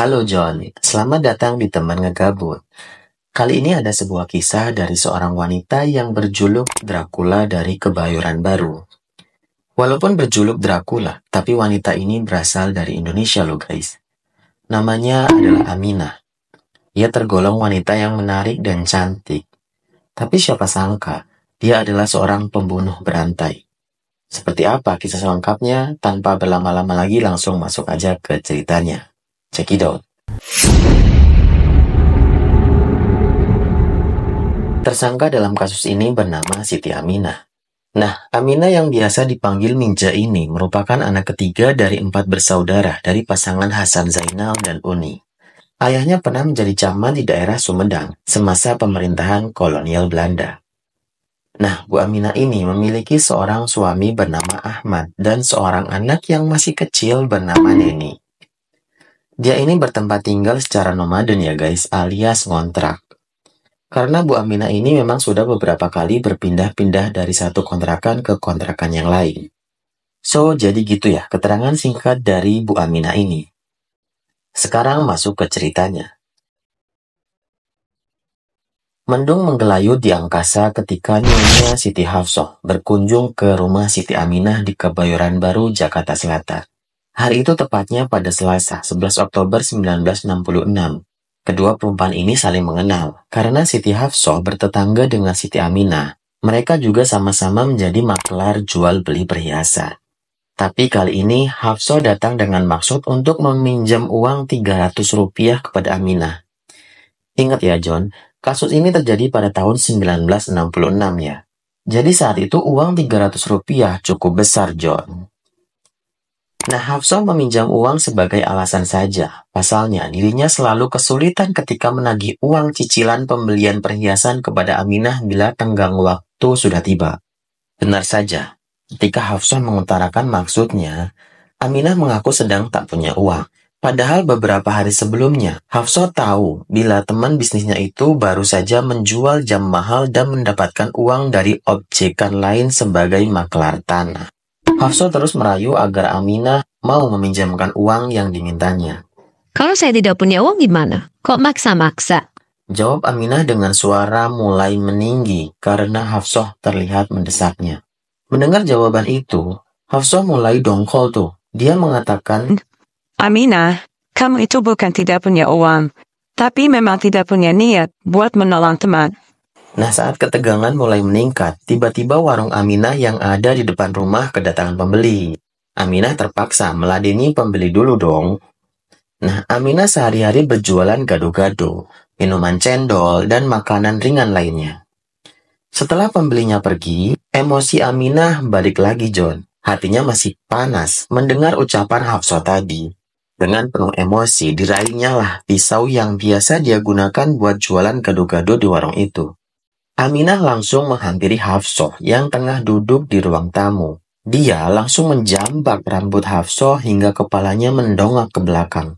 Halo John, selamat datang di Teman Ngegabut. Kali ini ada sebuah kisah dari seorang wanita yang berjuluk Dracula dari Kebayoran Baru. Walaupun berjuluk Dracula, tapi wanita ini berasal dari Indonesia loh guys. Namanya adalah Aminah. Ia tergolong wanita yang menarik dan cantik. Tapi siapa sangka, dia adalah seorang pembunuh berantai. Seperti apa kisah selengkapnya? Tanpa berlama-lama lagi langsung masuk aja ke ceritanya. Check it out. Tersangka dalam kasus ini bernama Siti Aminah. Nah, Aminah yang biasa dipanggil Minja ini merupakan anak ketiga dari 4 bersaudara dari pasangan Hasan Zainal dan Uni. Ayahnya pernah menjadi camat di daerah Sumedang semasa pemerintahan kolonial Belanda. Nah, Bu Aminah ini memiliki seorang suami bernama Ahmad dan seorang anak yang masih kecil bernama Neni. Dia ini bertempat tinggal secara nomaden ya guys, alias ngontrak. Karena Bu Aminah ini memang sudah beberapa kali berpindah-pindah dari satu kontrakan ke kontrakan yang lain. So, jadi gitu ya, keterangan singkat dari Bu Aminah ini. Sekarang masuk ke ceritanya. Mendung menggelayut di angkasa ketika Nyonya Siti Hafsah berkunjung ke rumah Siti Aminah di Kebayoran Baru, Jakarta Selatan. Hari itu tepatnya pada Selasa, 11 Oktober 1966. Kedua perempuan ini saling mengenal, karena Siti Hafsah bertetangga dengan Siti Aminah. Mereka juga sama-sama menjadi maklar jual beli perhiasan. Tapi kali ini Hafsah datang dengan maksud untuk meminjam uang 300 rupiah kepada Aminah. Ingat ya John, kasus ini terjadi pada tahun 1966 ya. Jadi saat itu uang 300 rupiah cukup besar John. Nah, Hafsah meminjam uang sebagai alasan saja. Pasalnya, dirinya selalu kesulitan ketika menagih uang cicilan pembelian perhiasan kepada Aminah bila tenggang waktu sudah tiba. Benar saja, ketika Hafsah mengutarakan maksudnya, Aminah mengaku sedang tak punya uang. Padahal beberapa hari sebelumnya, Hafsah tahu bila teman bisnisnya itu baru saja menjual jam mahal dan mendapatkan uang dari objekan lain sebagai maklar tanah. Hafsah terus merayu agar Aminah mau meminjamkan uang yang dimintanya. Kalau saya tidak punya uang gimana? Kok maksa-maksa? Jawab Aminah dengan suara mulai meninggi karena Hafsah terlihat mendesaknya. Mendengar jawaban itu, Hafsah mulai dongkol tuh. Dia mengatakan, Aminah, kamu itu bukan tidak punya uang, tapi memang tidak punya niat buat menolong teman. Nah, saat ketegangan mulai meningkat, tiba-tiba warung Aminah yang ada di depan rumah kedatangan pembeli. Aminah terpaksa meladeni pembeli dulu dong. Nah, Aminah sehari-hari berjualan gado-gado, minuman cendol, dan makanan ringan lainnya. Setelah pembelinya pergi, emosi Aminah balik lagi John. Hatinya masih panas mendengar ucapan Hafsah tadi. Dengan penuh emosi, diraihnya lah pisau yang biasa dia gunakan buat jualan gado-gado di warung itu. Aminah langsung menghampiri Hafsah yang tengah duduk di ruang tamu. Dia langsung menjambak rambut Hafsah hingga kepalanya mendongak ke belakang.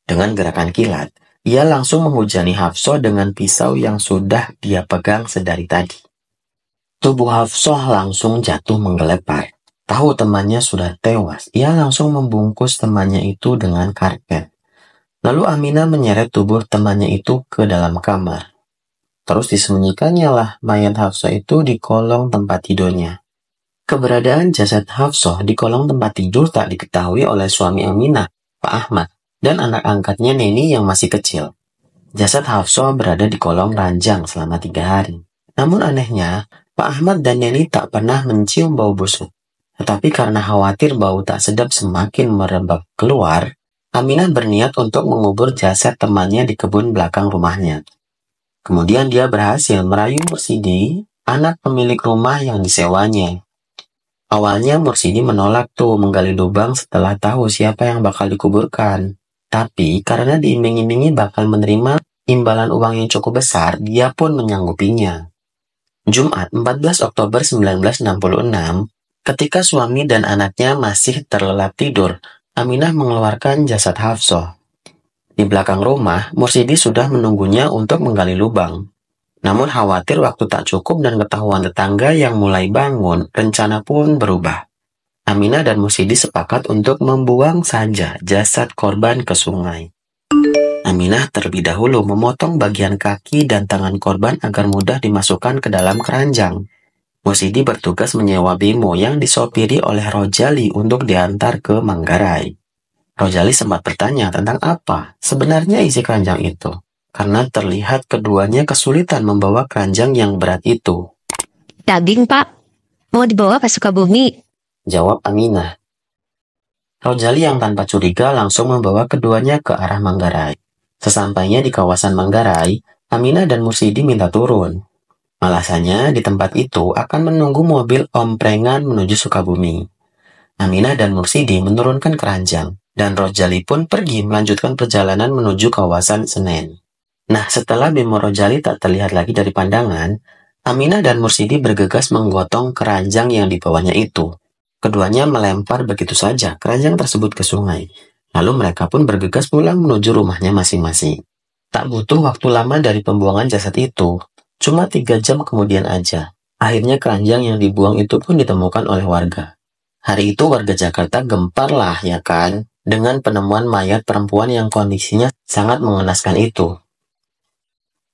Dengan gerakan kilat, ia langsung menghujani Hafsah dengan pisau yang sudah dia pegang sedari tadi. Tubuh Hafsah langsung jatuh menggelepar. Tahu temannya sudah tewas, ia langsung membungkus temannya itu dengan karpet. Lalu Aminah menyeret tubuh temannya itu ke dalam kamar. Terus disembunyikannya lah mayat Hafsah itu di kolong tempat tidurnya. Keberadaan jasad Hafsah di kolong tempat tidur tak diketahui oleh suami Aminah, Pak Ahmad, dan anak angkatnya Neni yang masih kecil. Jasad Hafsah berada di kolong ranjang selama 3 hari. Namun anehnya, Pak Ahmad dan Neni tak pernah mencium bau busuk. Tetapi karena khawatir bau tak sedap semakin merebak keluar, Aminah berniat untuk mengubur jasad temannya di kebun belakang rumahnya. Kemudian dia berhasil merayu Mursidi, anak pemilik rumah yang disewanya. Awalnya Mursidi menolak tuh menggali lubang setelah tahu siapa yang bakal dikuburkan. Tapi karena diiming-imingi bakal menerima imbalan uang yang cukup besar, dia pun menyanggupinya. Jumat 14 Oktober 1966, ketika suami dan anaknya masih terlelap tidur, Aminah mengeluarkan jasad Hafsah. Di belakang rumah, Mursidi sudah menunggunya untuk menggali lubang. Namun khawatir waktu tak cukup dan ketahuan tetangga yang mulai bangun, rencana pun berubah. Aminah dan Mursidi sepakat untuk membuang saja jasad korban ke sungai. Aminah terlebih dahulu memotong bagian kaki dan tangan korban agar mudah dimasukkan ke dalam keranjang. Mursidi bertugas menyewa bemo yang disopiri oleh Rojali untuk diantar ke Manggarai. Rojali sempat bertanya tentang apa sebenarnya isi keranjang itu, karena terlihat keduanya kesulitan membawa keranjang yang berat itu. Daging, Pak. Mau dibawa ke Sukabumi. Jawab Aminah. Rojali yang tanpa curiga langsung membawa keduanya ke arah Manggarai. Sesampainya di kawasan Manggarai, Aminah dan Mursidi minta turun. Alasannya di tempat itu akan menunggu mobil omprengan menuju Sukabumi. Aminah dan Mursidi menurunkan keranjang, dan Rojali pun pergi melanjutkan perjalanan menuju kawasan Senen. Nah, setelah bemo Rojali tak terlihat lagi dari pandangan, Aminah dan Mursidi bergegas menggotong keranjang yang dibawanya itu. Keduanya melempar begitu saja keranjang tersebut ke sungai. Lalu mereka pun bergegas pulang menuju rumahnya masing-masing. Tak butuh waktu lama dari pembuangan jasad itu, cuma 3 jam kemudian aja. Akhirnya keranjang yang dibuang itu pun ditemukan oleh warga. Hari itu warga Jakarta gempar lah ya kan, dengan penemuan mayat perempuan yang kondisinya sangat mengenaskan itu.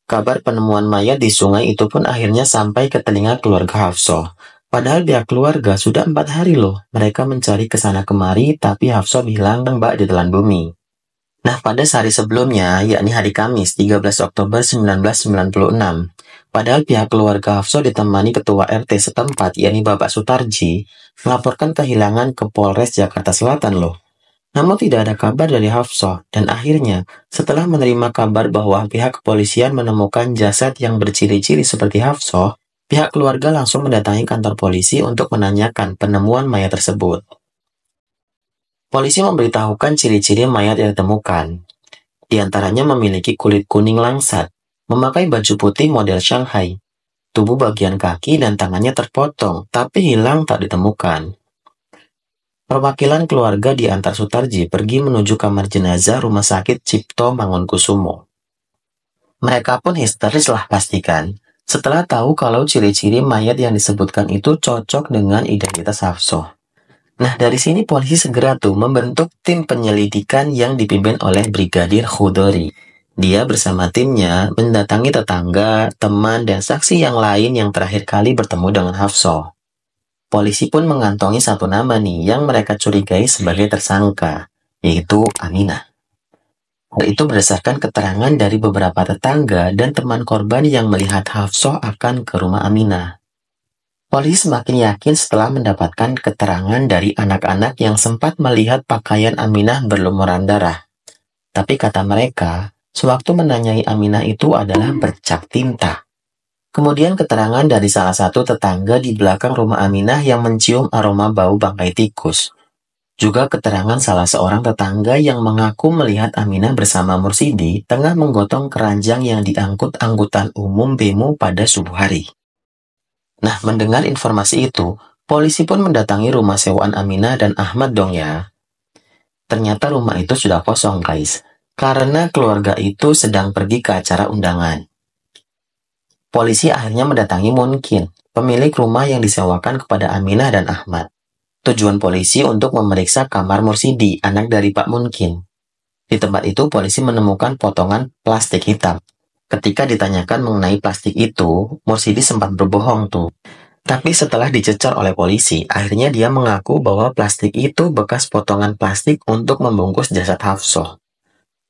Kabar penemuan mayat di sungai itu pun akhirnya sampai ke telinga keluarga Hafsah. Padahal pihak keluarga sudah 4 hari loh mereka mencari kesana kemari, tapi Hafsah bilang mbak ditelan bumi. Nah, pada sehari sebelumnya, yakni hari Kamis 13 Oktober 1996, padahal pihak keluarga Hafsah ditemani ketua RT setempat, yakni Bapak Sutarji, melaporkan kehilangan ke Polres Jakarta Selatan loh. Namun tidak ada kabar dari Hafsah, dan akhirnya setelah menerima kabar bahwa pihak kepolisian menemukan jasad yang berciri-ciri seperti Hafsah, pihak keluarga langsung mendatangi kantor polisi untuk menanyakan penemuan mayat tersebut. Polisi memberitahukan ciri-ciri mayat yang ditemukan. Di antaranya memiliki kulit kuning langsat, memakai baju putih model Shanghai. Tubuh bagian kaki dan tangannya terpotong, tapi hilang tak ditemukan. Perwakilan keluarga diantar Sutarji pergi menuju kamar jenazah Rumah Sakit Cipto Mangunkusumo. Mereka pun histeris lah pastikan, setelah tahu kalau ciri-ciri mayat yang disebutkan itu cocok dengan identitas Hafsah. Nah, dari sini polisi segera tuh membentuk tim penyelidikan yang dipimpin oleh Brigadir Khudori. Dia bersama timnya mendatangi tetangga, teman, dan saksi yang lain yang terakhir kali bertemu dengan Hafsah. Polisi pun mengantongi satu nama nih yang mereka curigai sebagai tersangka, yaitu Aminah. Hal itu berdasarkan keterangan dari beberapa tetangga dan teman korban yang melihat Hafsah akan ke rumah Aminah. Polisi semakin yakin setelah mendapatkan keterangan dari anak-anak yang sempat melihat pakaian Aminah berlumuran darah. Tapi kata mereka, sewaktu menanyai Aminah itu adalah bercak tinta. Kemudian keterangan dari salah satu tetangga di belakang rumah Aminah yang mencium aroma bau bangkai tikus. Juga keterangan salah seorang tetangga yang mengaku melihat Aminah bersama Mursidi tengah menggotong keranjang yang diangkut angkutan umum bemo pada subuh hari. Nah, mendengar informasi itu, polisi pun mendatangi rumah sewaan Aminah dan Ahmad dong ya. Ternyata rumah itu sudah kosong guys, karena keluarga itu sedang pergi ke acara undangan. Polisi akhirnya mendatangi Munkin, pemilik rumah yang disewakan kepada Aminah dan Ahmad. Tujuan polisi untuk memeriksa kamar Mursidi, anak dari Pak Munkin. Di tempat itu polisi menemukan potongan plastik hitam. Ketika ditanyakan mengenai plastik itu, Mursidi sempat berbohong tuh. Tapi setelah dicecar oleh polisi, akhirnya dia mengaku bahwa plastik itu bekas potongan plastik untuk membungkus jasad Hafsah.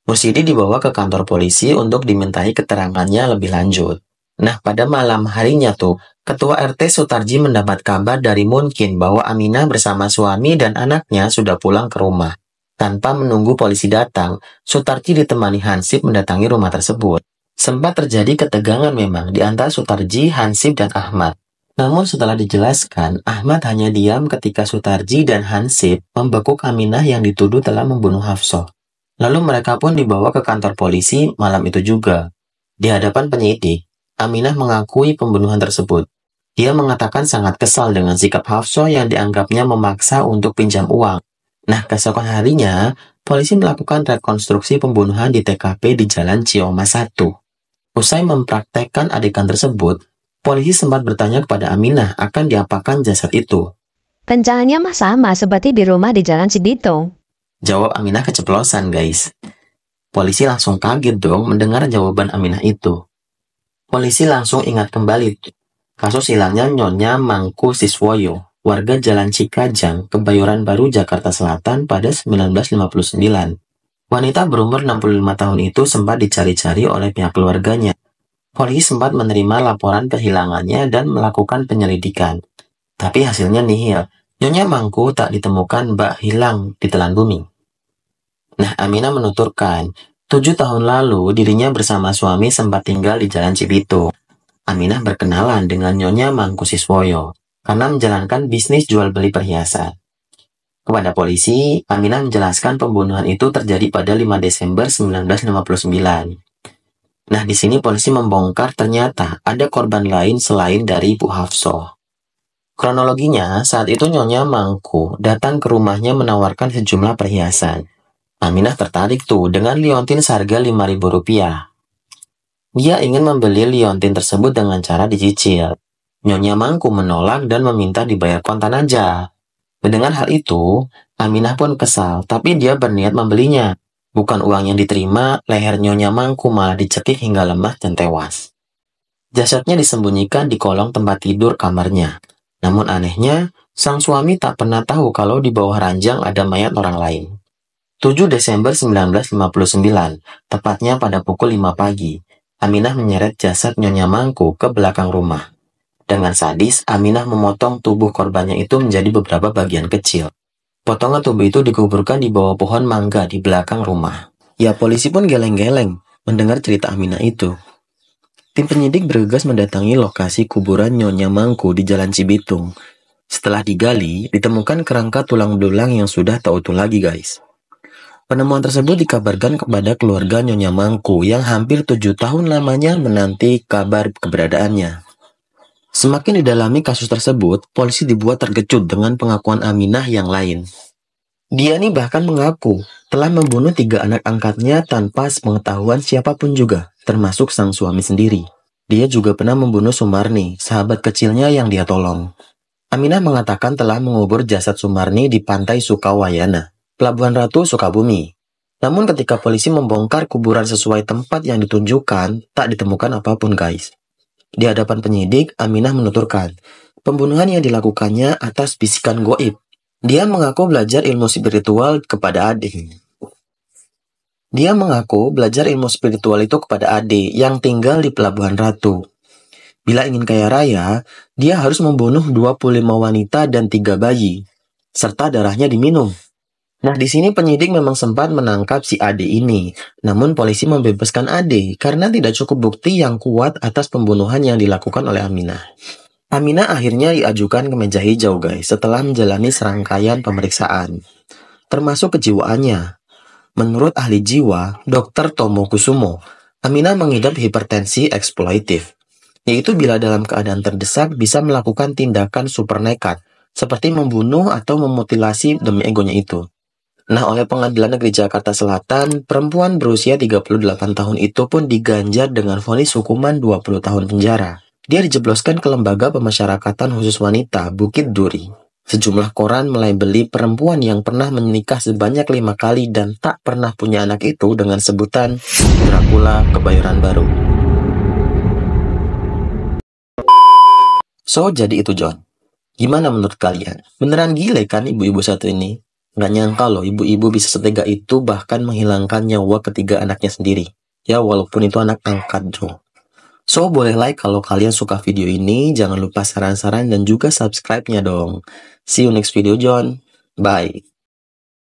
Mursidi dibawa ke kantor polisi untuk dimintai keterangannya lebih lanjut. Nah, pada malam harinya tuh, Ketua RT Sutarji mendapat kabar dari Munkin bahwa Aminah bersama suami dan anaknya sudah pulang ke rumah. Tanpa menunggu polisi datang, Sutarji ditemani Hansip mendatangi rumah tersebut. Sempat terjadi ketegangan memang di antara Sutarji, Hansip, dan Ahmad. Namun setelah dijelaskan, Ahmad hanya diam ketika Sutarji dan Hansip membekuk Aminah yang dituduh telah membunuh Hafsah. Lalu mereka pun dibawa ke kantor polisi malam itu juga. Di hadapan penyidik, Aminah mengakui pembunuhan tersebut. Dia mengatakan sangat kesal dengan sikap Hafsah yang dianggapnya memaksa untuk pinjam uang. Nah, keesokan harinya, polisi melakukan rekonstruksi pembunuhan di TKP di Jalan Cioma 1. Usai mempraktekkan adegan tersebut, polisi sempat bertanya kepada Aminah akan diapakan jasad itu. Rencananya mah sama seperti di rumah di Jalan Cibitung. Jawab Aminah keceplosan guys. Polisi langsung kaget dong mendengar jawaban Aminah itu. Polisi langsung ingat kembali kasus hilangnya Nyonya Mangku Siswoyo, warga Jalan Cikajang, Kebayoran Baru, Jakarta Selatan pada 1959. Wanita berumur 65 tahun itu sempat dicari-cari oleh pihak keluarganya. Polisi sempat menerima laporan kehilangannya dan melakukan penyelidikan. Tapi hasilnya nihil. Nyonya Mangku tak ditemukan bak hilang di telan bumi. Nah, Aminah menuturkan, 7 tahun lalu dirinya bersama suami sempat tinggal di Jalan Cibitung. Aminah berkenalan dengan Nyonya Mangku Siswoyo karena menjalankan bisnis jual beli perhiasan. Kepada polisi, Aminah menjelaskan pembunuhan itu terjadi pada 5 Desember 1959. Nah, di sini polisi membongkar ternyata ada korban lain selain dari Ibu Hafsah. Kronologinya, saat itu Nyonya Mangku datang ke rumahnya menawarkan sejumlah perhiasan. Aminah tertarik tuh dengan liontin seharga Rp5.000. Dia ingin membeli liontin tersebut dengan cara dicicil. Nyonya Mangku menolak dan meminta dibayar kontan aja. Mendengar hal itu, Aminah pun kesal, tapi dia berniat membelinya. Bukan uang yang diterima, leher Nyonya Mangku malah dicekik hingga lemah dan tewas. Jasadnya disembunyikan di kolong tempat tidur kamarnya. Namun anehnya, sang suami tak pernah tahu kalau di bawah ranjang ada mayat orang lain. 7 Desember 1959, tepatnya pada pukul 5 pagi, Aminah menyeret jasad Nyonya Mangku ke belakang rumah. Dengan sadis, Aminah memotong tubuh korbannya itu menjadi beberapa bagian kecil. Potongan tubuh itu dikuburkan di bawah pohon mangga di belakang rumah. Ya, polisi pun geleng-geleng mendengar cerita Aminah itu. Tim penyidik bergegas mendatangi lokasi kuburan Nyonya Mangku di Jalan Cibitung. Setelah digali, ditemukan kerangka tulang belulang yang sudah tak utuh lagi, guys. Penemuan tersebut dikabarkan kepada keluarga Nyonya Mangku yang hampir 7 tahun lamanya menanti kabar keberadaannya. Semakin didalami kasus tersebut, polisi dibuat terkejut dengan pengakuan Aminah yang lain. Dia nih bahkan mengaku telah membunuh 3 anak angkatnya tanpa pengetahuan siapapun juga, termasuk sang suami sendiri. Dia juga pernah membunuh Sumarni, sahabat kecilnya yang dia tolong. Aminah mengatakan telah mengubur jasad Sumarni di pantai Sukawayana, Pelabuhan Ratu, Sukabumi. Namun ketika polisi membongkar kuburan sesuai tempat yang ditunjukkan, tak ditemukan apapun, guys. Di hadapan penyidik, Aminah menuturkan, pembunuhan yang dilakukannya atas bisikan goib. Dia mengaku belajar ilmu spiritual kepada adik. Itu kepada adik yang tinggal di Pelabuhan Ratu. Bila ingin kaya raya, dia harus membunuh 25 wanita dan 3 bayi, serta darahnya diminum. Nah, di sini penyidik memang sempat menangkap si Ade ini. Namun polisi membebaskan Ade karena tidak cukup bukti yang kuat atas pembunuhan yang dilakukan oleh Aminah. Aminah akhirnya diajukan ke meja hijau, guys, setelah menjalani serangkaian pemeriksaan, termasuk kejiwaannya. Menurut ahli jiwa, Dr. Tomo Kusumo, Aminah mengidap hipertensi eksploitif, yaitu bila dalam keadaan terdesak bisa melakukan tindakan super nekat, seperti membunuh atau memutilasi demi egonya itu. Nah, oleh Pengadilan Negeri Jakarta Selatan, perempuan berusia 38 tahun itu pun diganjar dengan vonis hukuman 20 tahun penjara. Dia dijebloskan ke Lembaga Pemasyarakatan Khusus Wanita Bukit Duri. Sejumlah koran melabeli perempuan yang pernah menikah sebanyak 5 kali dan tak pernah punya anak itu dengan sebutan Dracula Kebayoran Baru. So, jadi itu John. Gimana menurut kalian? Beneran gile kan ibu-ibu satu ini? Nggak nyangka loh ibu-ibu bisa setega itu bahkan menghilangkan nyawa ketiga anaknya sendiri. Ya walaupun itu anak angkat Jo. So boleh like kalau kalian suka video ini. Jangan lupa saran-saran dan juga subscribe-nya dong. See you next video John. Bye.